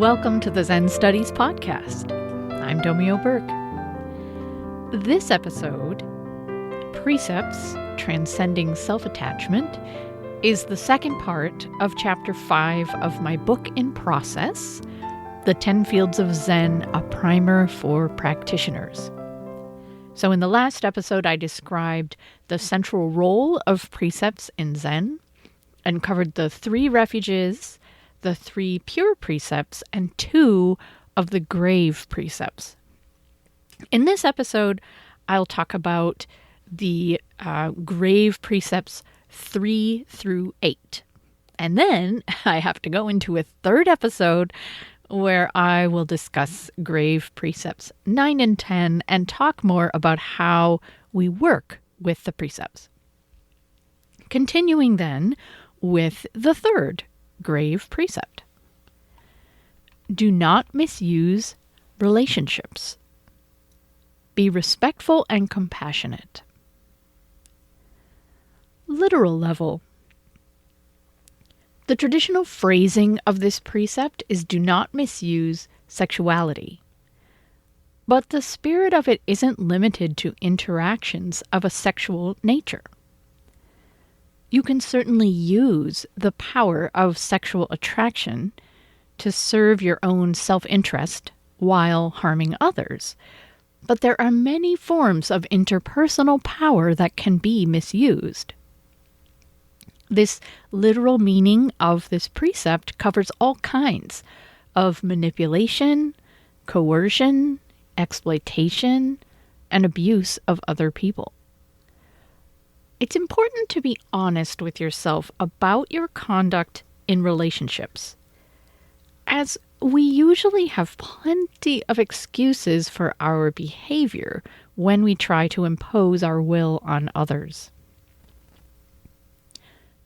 Welcome to the Zen Studies Podcast. I'm Domio Burke. This episode, Precepts, Transcending Self-Attachment, is the second part of Chapter 5 of my book in process, The 10 Fields of Zen, a Primer for Practitioners. So in the last episode, I described the central role of precepts in Zen and covered the 3 refuges, the 3 pure precepts, and 2 of the grave precepts. In this episode, I'll talk about the grave precepts 3 through 8. And then I have to go into a third episode where I will discuss grave precepts 9 and 10 and talk more about how we work with the precepts. Continuing then with the third grave precept. Do not misuse relationships. Be respectful and compassionate. Literal level. The traditional phrasing of this precept is do not misuse sexuality. But the spirit of it isn't limited to interactions of a sexual nature. You can certainly use the power of sexual attraction to serve your own self-interest while harming others. But there are many forms of interpersonal power that can be misused. This literal meaning of this precept covers all kinds of manipulation, coercion, exploitation, and abuse of other people. It's important to be honest with yourself about your conduct in relationships, as we usually have plenty of excuses for our behavior when we try to impose our will on others.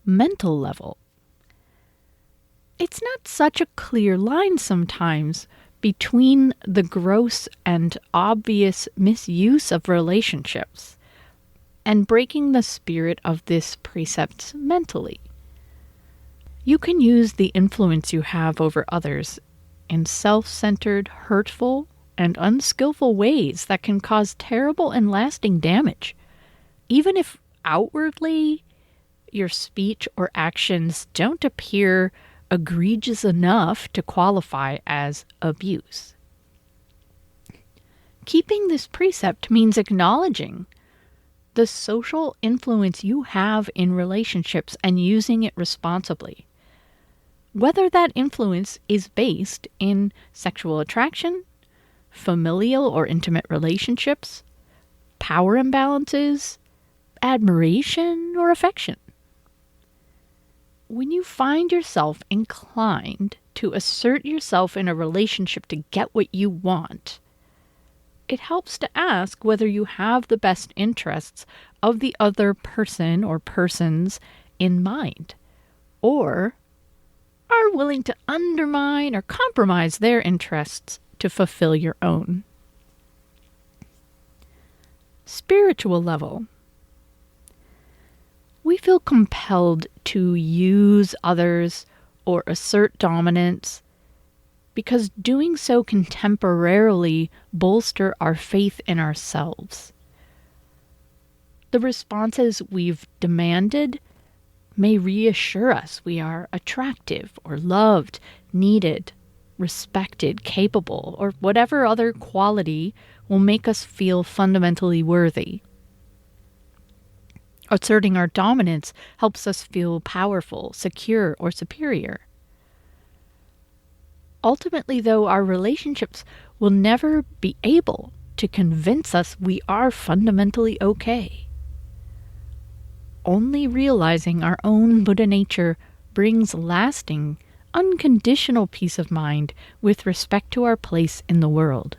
Mental level. It's not such a clear line sometimes between the gross and obvious misuse of relationships and breaking the spirit of this precept mentally. You can use the influence you have over others in self-centered, hurtful, and unskillful ways that can cause terrible and lasting damage, even if outwardly your speech or actions don't appear egregious enough to qualify as abuse. Keeping this precept means acknowledging the social influence you have in relationships and using it responsibly. Whether that influence is based in sexual attraction, familial or intimate relationships, power imbalances, admiration, or affection. When you find yourself inclined to assert yourself in a relationship to get what you want, it helps to ask whether you have the best interests of the other person or persons in mind, or are willing to undermine or compromise their interests to fulfill your own. Spiritual level. We feel compelled to use others or assert dominance because doing so can temporarily bolster our faith in ourselves. The responses we've demanded may reassure us we are attractive or loved, needed, respected, capable, or whatever other quality will make us feel fundamentally worthy. Asserting our dominance helps us feel powerful, secure, or superior. Ultimately, though, our relationships will never be able to convince us we are fundamentally okay. Only realizing our own Buddha nature brings lasting, unconditional peace of mind with respect to our place in the world.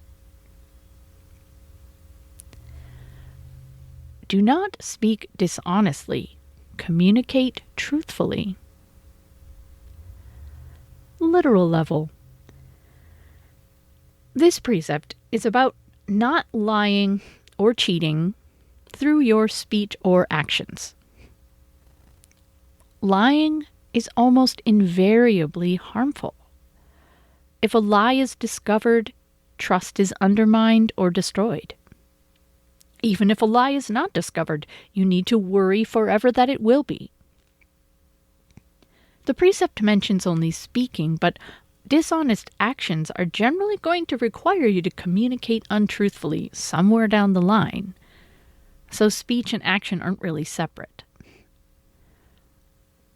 Do not speak dishonestly. Communicate truthfully. Literal level. This precept is about not lying or cheating through your speech or actions. Lying is almost invariably harmful. If a lie is discovered, trust is undermined or destroyed. Even if a lie is not discovered, you need to worry forever that it will be. The precept mentions only speaking, but dishonest actions are generally going to require you to communicate untruthfully somewhere down the line. So speech and action aren't really separate.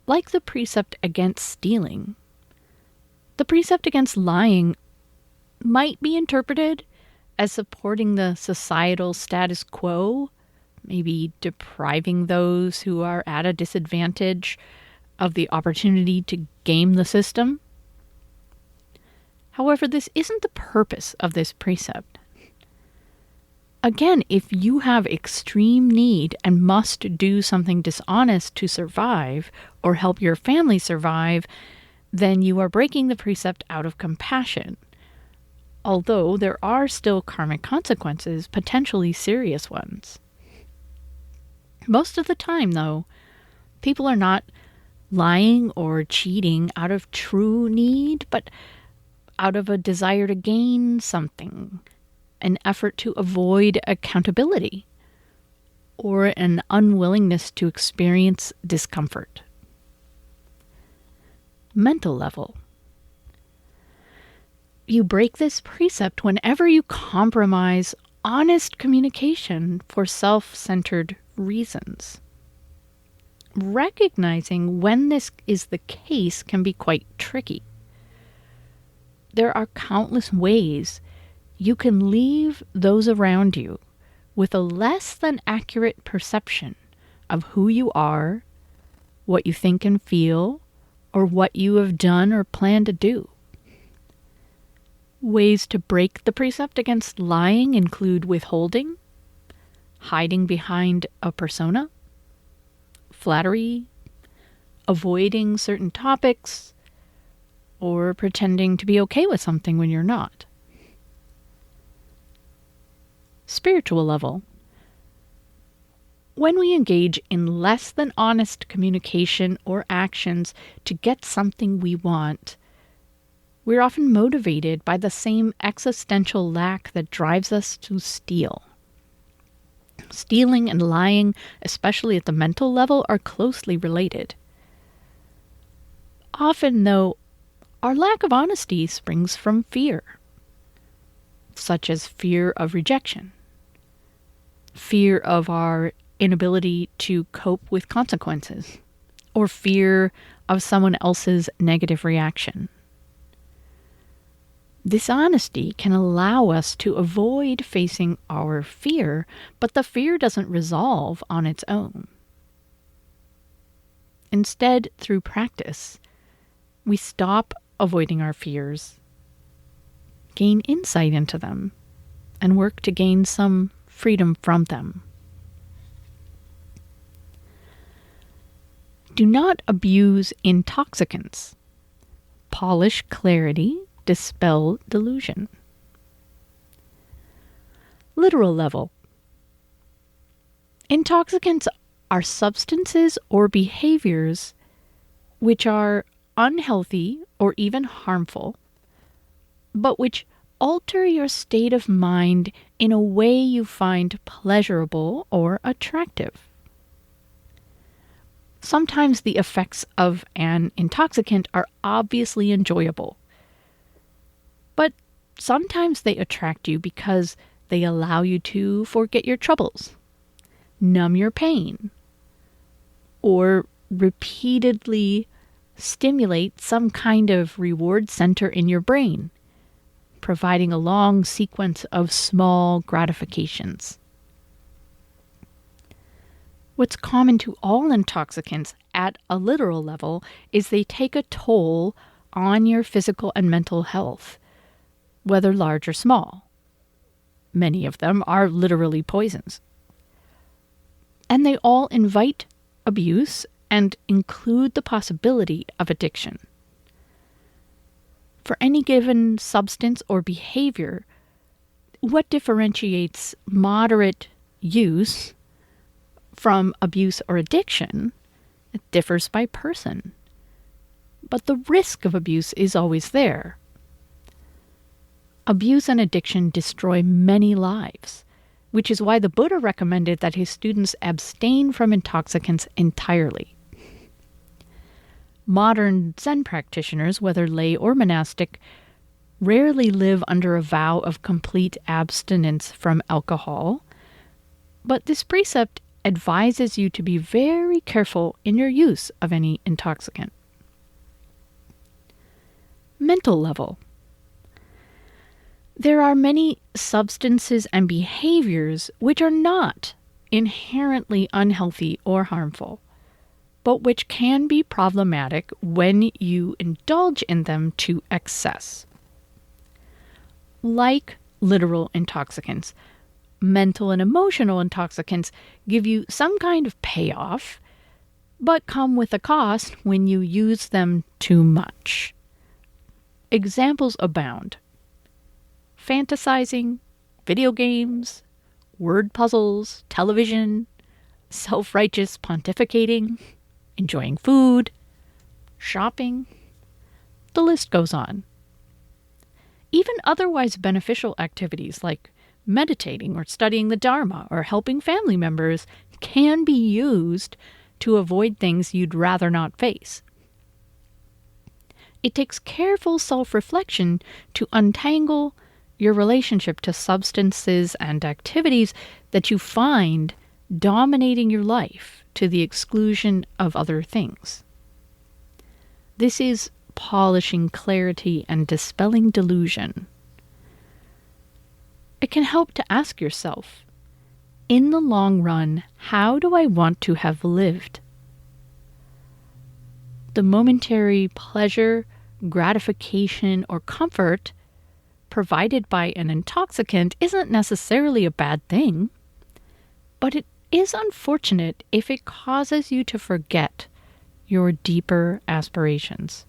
Like the precept against stealing, the precept against lying might be interpreted as supporting the societal status quo, maybe depriving those who are at a disadvantage of the opportunity to game the system. However, this isn't the purpose of this precept. Again, if you have extreme need and must do something dishonest to survive or help your family survive, then you are breaking the precept out of compassion. Although there are still karmic consequences, potentially serious ones. Most of the time, though, people are not lying or cheating out of true need, but out of a desire to gain something, an effort to avoid accountability, or an unwillingness to experience discomfort. Mental level. You break this precept whenever you compromise honest communication for self-centered reasons. Recognizing when this is the case can be quite tricky. There are countless ways you can leave those around you with a less than accurate perception of who you are, what you think and feel, or what you have done or plan to do. Ways to break the precept against lying include withholding, hiding behind a persona, flattery, avoiding certain topics, or pretending to be okay with something when you're not. Spiritual level. When we engage in less than honest communication or actions to get something we want, we're often motivated by the same existential lack that drives us to steal. Stealing and lying, especially at the mental level, are closely related. Often, though, our lack of honesty springs from fear, such as fear of rejection, fear of our inability to cope with consequences, or fear of someone else's negative reaction. Dishonesty can allow us to avoid facing our fear, but the fear doesn't resolve on its own. Instead, through practice, we stop avoiding our fears, gain insight into them, and work to gain some freedom from them. Do not abuse intoxicants. Polish clarity, dispel delusion. Literal level. Intoxicants are substances or behaviors which are unhealthy or even harmful, but which alter your state of mind in a way you find pleasurable or attractive. Sometimes the effects of an intoxicant are obviously enjoyable, but sometimes they attract you because they allow you to forget your troubles, numb your pain, or repeatedly stimulate some kind of reward center in your brain, providing a long sequence of small gratifications. What's common to all intoxicants at a literal level is they take a toll on your physical and mental health, whether large or small. Many of them are literally poisons. And they all invite abuse and include the possibility of addiction. For any given substance or behavior, what differentiates moderate use from abuse or addiction, it differs by person. But the risk of abuse is always there. Abuse and addiction destroy many lives, which is why the Buddha recommended that his students abstain from intoxicants entirely. Modern Zen practitioners, whether lay or monastic, rarely live under a vow of complete abstinence from alcohol, but this precept advises you to be very careful in your use of any intoxicant. Mental level. There are many substances and behaviors which are not inherently unhealthy or harmful, but which can be problematic when you indulge in them to excess. Like literal intoxicants, mental and emotional intoxicants give you some kind of payoff, but come with a cost when you use them too much. Examples abound. Fantasizing, video games, word puzzles, television, self-righteous pontificating, enjoying food, shopping. The list goes on. Even otherwise beneficial activities like meditating or studying the Dharma or helping family members can be used to avoid things you'd rather not face. It takes careful self-reflection to untangle your relationship to substances and activities that you find dominating your life to the exclusion of other things. This is polishing clarity and dispelling delusion. It can help to ask yourself, in the long run, how do I want to have lived? The momentary pleasure, gratification, or comfort provided by an intoxicant isn't necessarily a bad thing, but it is unfortunate if it causes you to forget your deeper aspirations.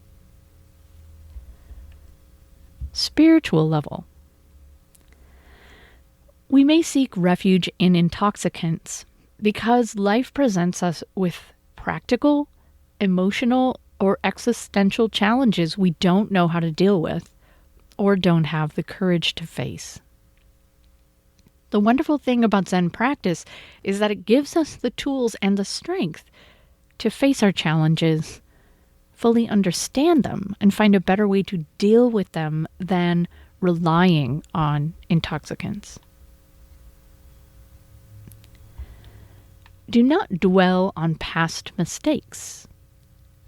Spiritual level. We may seek refuge in intoxicants because life presents us with practical, emotional, or existential challenges we don't know how to deal with or don't have the courage to face. The wonderful thing about Zen practice is that it gives us the tools and the strength to face our challenges, fully understand them, and find a better way to deal with them than relying on intoxicants. Do not dwell on past mistakes.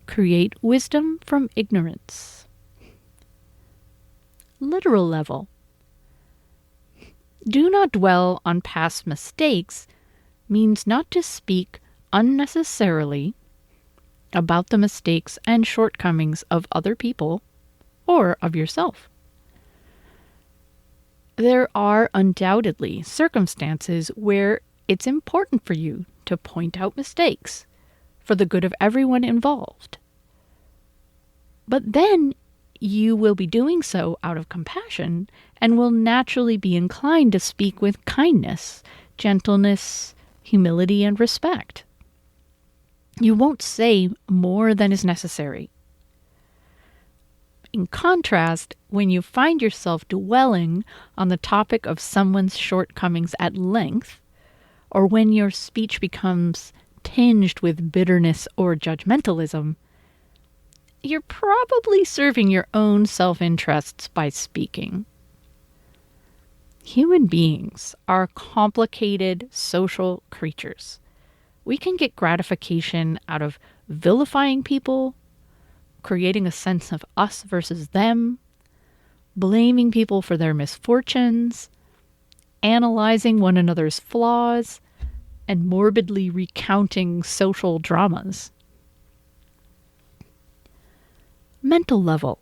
Create wisdom from ignorance. Literal level. Do not dwell on past mistakes means not to speak unnecessarily about the mistakes and shortcomings of other people or of yourself. There are undoubtedly circumstances where it's important for you to point out mistakes for the good of everyone involved. But then you will be doing so out of compassion and will naturally be inclined to speak with kindness, gentleness, humility, and respect. You won't say more than is necessary. In contrast, when you find yourself dwelling on the topic of someone's shortcomings at length, or when your speech becomes tinged with bitterness or judgmentalism, you're probably serving your own self-interests by speaking. Human beings are complicated social creatures. We can get gratification out of vilifying people, creating a sense of us versus them, blaming people for their misfortunes, analyzing one another's flaws, and morbidly recounting social dramas. Mental level.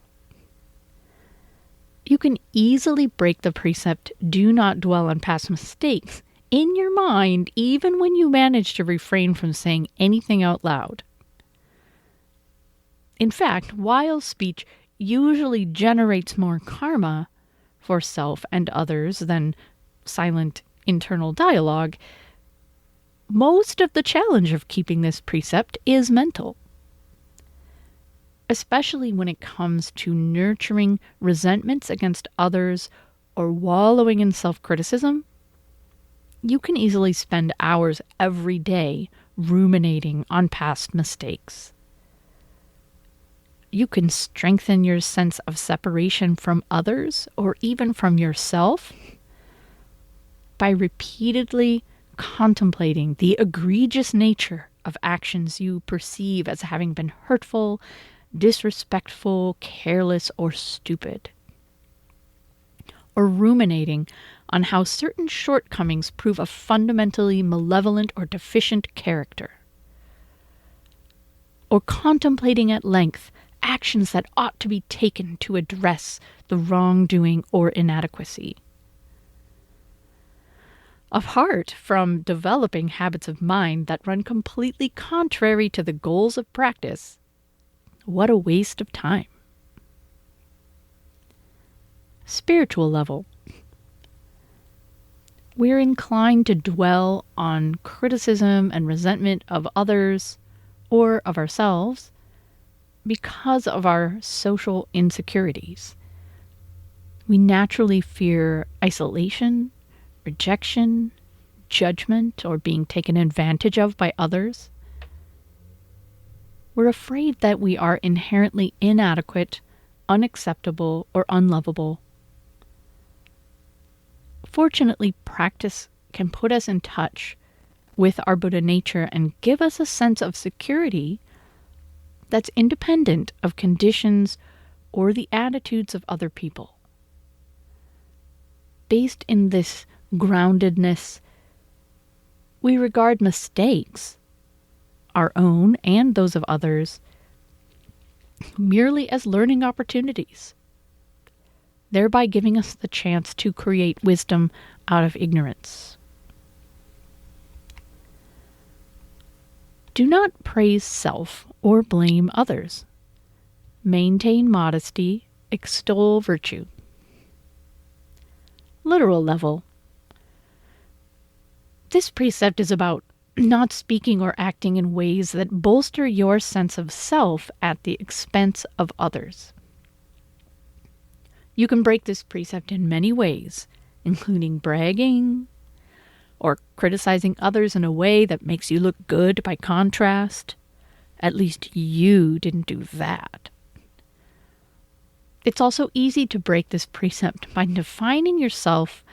You can easily break the precept, do not dwell on past mistakes, in your mind, even when you manage to refrain from saying anything out loud. In fact, while speech usually generates more karma for self and others than silent internal dialogue, most of the challenge of keeping this precept is mental. Especially when it comes to nurturing resentments against others or wallowing in self-criticism, you can easily spend hours every day ruminating on past mistakes. You can strengthen your sense of separation from others or even from yourself by repeatedly contemplating the egregious nature of actions you perceive as having been hurtful, disrespectful, careless, or stupid. Or ruminating on how certain shortcomings prove a fundamentally malevolent or deficient character. Or contemplating at length actions that ought to be taken to address the wrongdoing or inadequacy. Apart from developing habits of mind that run completely contrary to the goals of practice, what a waste of time. Spiritual level. We're inclined to dwell on criticism and resentment of others or of ourselves because of our social insecurities. We naturally fear isolation, rejection, judgment, or being taken advantage of by others. We're afraid that we are inherently inadequate, unacceptable, or unlovable. Fortunately, practice can put us in touch with our Buddha nature and give us a sense of security that's independent of conditions or the attitudes of other people. Based in this groundedness, we regard mistakes, our own and those of others, merely as learning opportunities, thereby giving us the chance to create wisdom out of ignorance. Do not praise self or blame others. Maintain modesty, extol virtue. Literal level. This precept is about not speaking or acting in ways that bolster your sense of self at the expense of others. You can break this precept in many ways, including bragging or criticizing others in a way that makes you look good by contrast. At least you didn't do that. It's also easy to break this precept by defining yourself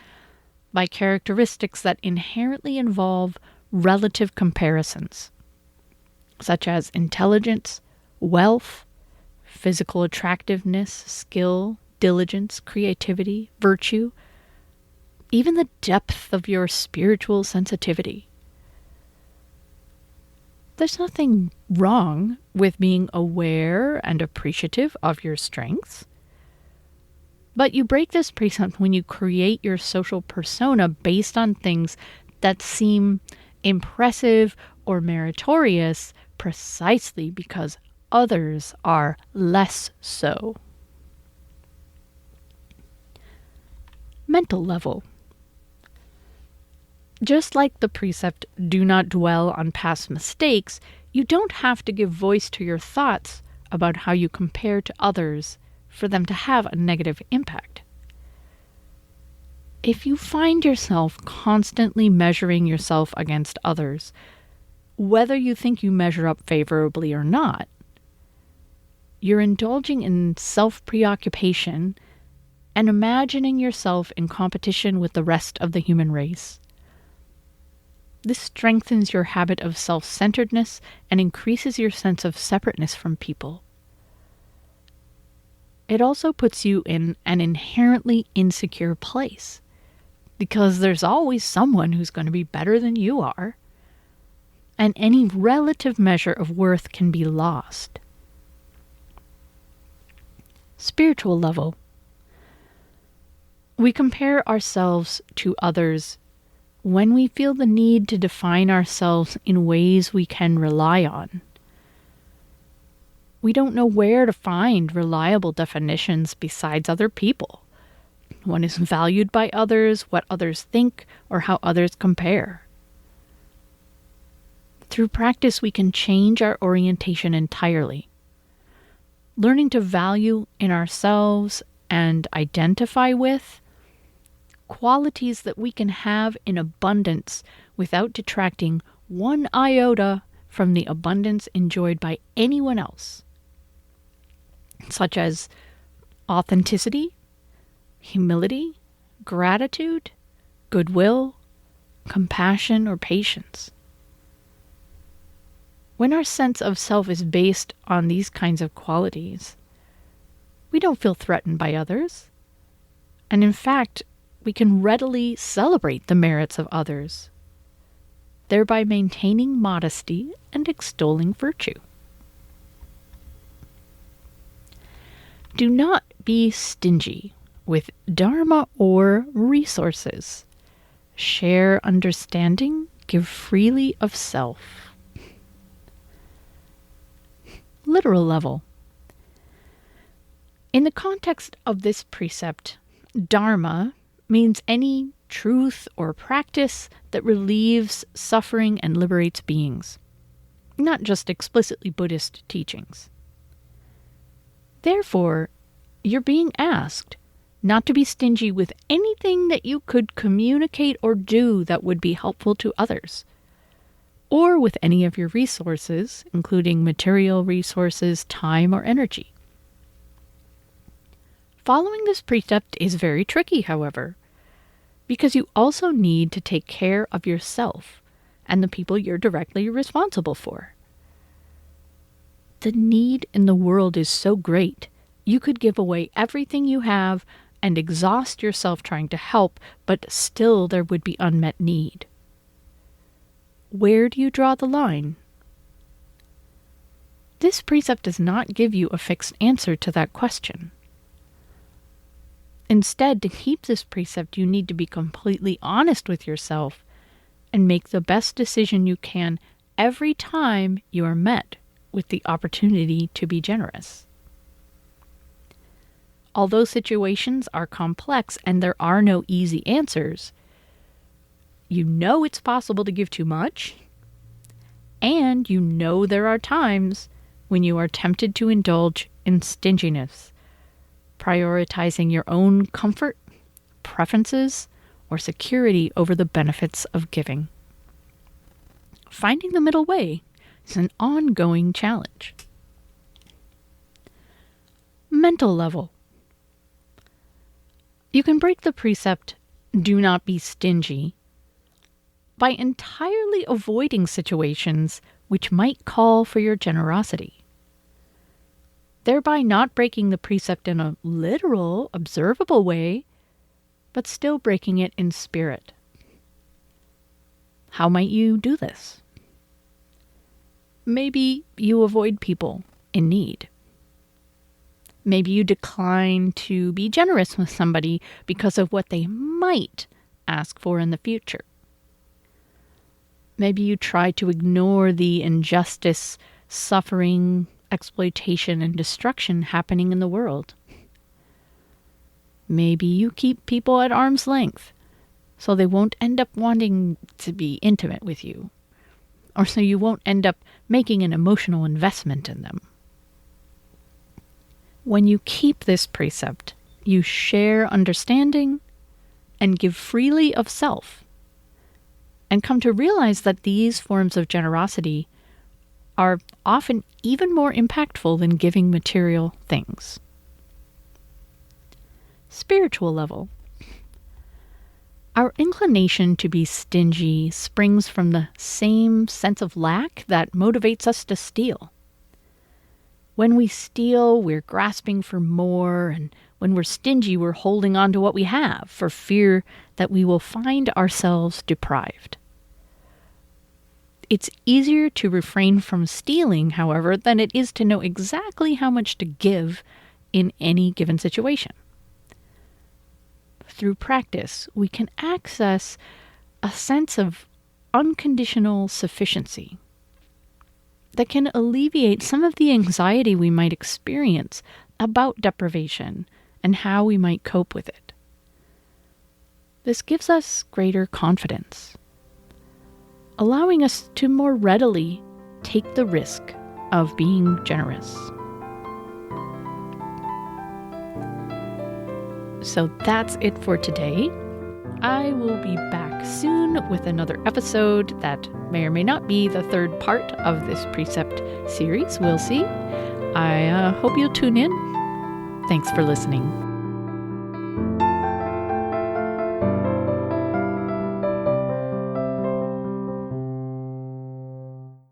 by characteristics that inherently involve relative comparisons, such as intelligence, wealth, physical attractiveness, skill, diligence, creativity, virtue, even the depth of your spiritual sensitivity. There's nothing wrong with being aware and appreciative of your strengths. But you break this precept when you create your social persona based on things that seem impressive or meritorious precisely because others are less so. Mental level. Just like the precept, do not dwell on past mistakes, you don't have to give voice to your thoughts about how you compare to others for them to have a negative impact. If you find yourself constantly measuring yourself against others, whether you think you measure up favorably or not, you're indulging in self-preoccupation and imagining yourself in competition with the rest of the human race. This strengthens your habit of self-centeredness and increases your sense of separateness from people. It also puts you in an inherently insecure place, because there's always someone who's going to be better than you are, and any relative measure of worth can be lost. Spiritual level. We compare ourselves to others when we feel the need to define ourselves in ways we can rely on. We don't know where to find reliable definitions besides other people. What is valued by others, what others think, or how others compare. Through practice, we can change our orientation entirely. Learning to value in ourselves and identify with qualities that we can have in abundance without detracting one iota from the abundance enjoyed by anyone else, such as authenticity, humility, gratitude, goodwill, compassion, or patience. When our sense of self is based on these kinds of qualities, we don't feel threatened by others. And in fact, we can readily celebrate the merits of others, thereby maintaining modesty and extolling virtue. Do not be stingy with dharma or resources. Share understanding, give freely of self. Literal level. In the context of this precept, dharma means any truth or practice that relieves suffering and liberates beings, not just explicitly Buddhist teachings. Therefore, you're being asked not to be stingy with anything that you could communicate or do that would be helpful to others, or with any of your resources, including material resources, time, or energy. Following this precept is very tricky, however, because you also need to take care of yourself and the people you're directly responsible for. The need in the world is so great, you could give away everything you have and exhaust yourself trying to help, but still there would be unmet need. Where do you draw the line? This precept does not give you a fixed answer to that question. Instead, to keep this precept, you need to be completely honest with yourself and make the best decision you can every time you are met with the opportunity to be generous. Although situations are complex and there are no easy answers, you know it's possible to give too much, and you know there are times when you are tempted to indulge in stinginess, prioritizing your own comfort, preferences, or security over the benefits of giving. Finding the middle way is an ongoing challenge. Mental level. You can break the precept, do not be stingy, by entirely avoiding situations which might call for your generosity, thereby not breaking the precept in a literal, observable way, but still breaking it in spirit. How might you do this? Maybe you avoid people in need. Maybe you decline to be generous with somebody because of what they might ask for in the future. Maybe you try to ignore the injustice, suffering, exploitation, and destruction happening in the world. Maybe you keep people at arm's length so they won't end up wanting to be intimate with you, or so you won't end up making an emotional investment in them. When you keep this precept, you share understanding and give freely of self, and come to realize that these forms of generosity are often even more impactful than giving material things. Spiritual level. Our inclination to be stingy springs from the same sense of lack that motivates us to steal. When we steal, we're grasping for more, and when we're stingy, we're holding on to what we have for fear that we will find ourselves deprived. It's easier to refrain from stealing, however, than it is to know exactly how much to give in any given situation. Through practice, we can access a sense of unconditional sufficiency that can alleviate some of the anxiety we might experience about deprivation and how we might cope with it. This gives us greater confidence, allowing us to more readily take the risk of being generous. So that's it for today. I will be back soon with another episode that may or may not be the third part of this precept series. We'll see. I hope you'll tune in. Thanks for listening.